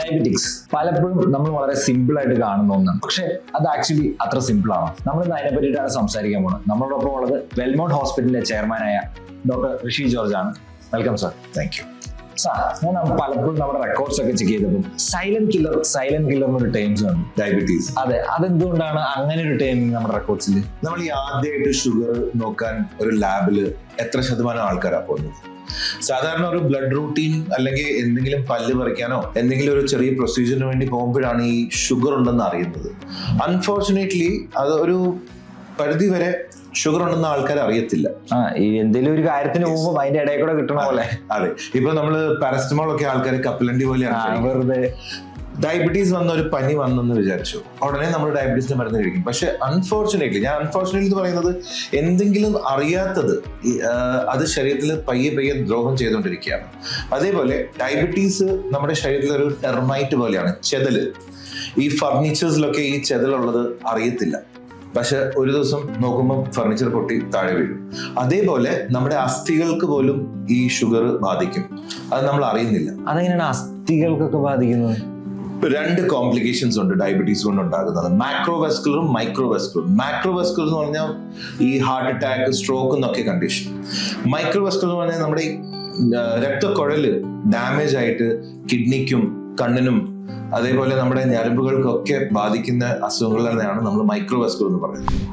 Diabetics പലപ്പോഴും നമ്മൾ വളരെ സിമ്പിൾ ആയിട്ട് കാണുന്ന ഒന്നാണ്, പക്ഷെ അത് ആക്ച്വലി അത്ര സിമ്പിൾ ആണ്. നമ്മൾ ഇന്ന് അതിനെ പറ്റിയിട്ടാണ് സംസാരിക്കാൻ പോകുന്നത്. നമ്മളോടൊപ്പം ഉള്ളത് വെൽമൗണ്ട് ഹോസ്പിറ്റലിലെ ചെയർമാനായ ഡോക്ടർ ഋഷി ജോർജ് ആണ്. Welcome sir. Thank you. Sir, ഞാൻ പലപ്പോഴും നമ്മുടെ റെക്കോർഡ്സ് ഒക്കെ ചെക്ക് ചെയ്തപ്പോൾ സൈലന്റ് കില്ലർ എന്നൊരു ടേംസ് ഉണ്ട് ഡയബറ്റീസ്. അതെ, അതെന്തുകൊണ്ടാണ് അങ്ങനെ ഒരു ടേം നമ്മുടെ റെക്കോർഡ്സിൽ? നമ്മൾ ഈ ആദ്യമായിട്ട് ഷുഗർ നോക്കാൻ ഒരു ലാബില് എത്ര ശതമാനം ആൾക്കാരാണ് പോകുന്നത്? സാധാരണ ഒരു ബ്ലഡ് റൂട്ടീൻ അല്ലെങ്കിൽ എന്തെങ്കിലും പല്ല് പറിക്കാനോ എന്തെങ്കിലും ഒരു ചെറിയ പ്രൊസീജിയറിന് വേണ്ടി പോകുമ്പോഴാണ് ഈ ഷുഗർ ഉണ്ടെന്ന് അറിയുന്നത്. അൺഫോർച്ചുനേറ്റ്ലി അത് ഒരു പരിധി വരെ ഷുഗർ ഉണ്ടെന്ന് ആൾക്കാർ അറിയത്തില്ല. എന്തെങ്കിലും ഒരു കാര്യത്തിന് പോകുമ്പോൾ അതിന്റെ ഇടയിൽ കൂടെ കിട്ടണ പോലെ. അതെ, ഇപ്പൊ നമ്മള് പാരസ്റ്റമോൾ ഒക്കെ ആൾക്കാർ കപ്പലണ്ടി പോലെയാണ്. വെറുതെ ഡയബറ്റീസ് വന്ന ഒരു പനി വന്നെന്ന് വിചാരിച്ചു, ഉടനെ നമ്മൾ ഡയബറ്റീസിന്റെ മരുന്ന് കഴിക്കും. പക്ഷെ അൺഫോർച്ചുനേറ്റ്ലി എന്ന് പറയുന്നത് എന്തെങ്കിലും അറിയാത്തത് അത് ശരീരത്തിൽ പയ്യെ ദ്രോഹം ചെയ്തുകൊണ്ടിരിക്കുകയാണ്. അതേപോലെ ഡയബറ്റീസ് നമ്മുടെ ശരീരത്തിൽ ഒരു ടെർമൈറ്റ് പോലെയാണ്, ചെതല്. ഈ ഫർണിച്ചേഴ്സിലൊക്കെ ഈ ചെതലുള്ളത് അറിയത്തില്ല, പക്ഷെ ഒരു ദിവസം നോക്കുമ്പോൾ ഫർണിച്ചർ പൊട്ടി താഴെ വീഴും. അതേപോലെ നമ്മുടെ അസ്ഥികൾക്ക് പോലും ഈ ഷുഗർ ബാധിക്കും, അത് നമ്മൾ അറിയുന്നില്ല. അതെങ്ങനെയാണ് അസ്ഥികൾക്കൊക്കെ ബാധിക്കുന്നത്? രണ്ട് കോംപ്ലിക്കേഷൻസ് ഉണ്ട് ഡയബറ്റീസ് കൊണ്ട് ഉണ്ടാകുന്നത്, മാക്രോവെസ്കുലറും മൈക്രോവെസ്കുലറും. മാക്രോവെസ്കുലർ എന്ന് പറഞ്ഞാൽ ഈ ഹാർട്ട് അറ്റാക്ക്, സ്ട്രോക്ക് എന്നൊക്കെ കണ്ടീഷൻ. മൈക്രോവെസ്കുലർ എന്ന് പറഞ്ഞാൽ നമ്മുടെ രക്തക്കുഴല് ഡാമേജ് ആയിട്ട് കിഡ്നിക്കും കണ്ണിനും അതേപോലെ നമ്മുടെ ഞരമ്പുകൾക്കൊക്കെ ബാധിക്കുന്ന അസുഖങ്ങൾ തന്നെയാണ് നമ്മൾ മൈക്രോവെസ്കുലർ എന്ന് പറയുന്നത്.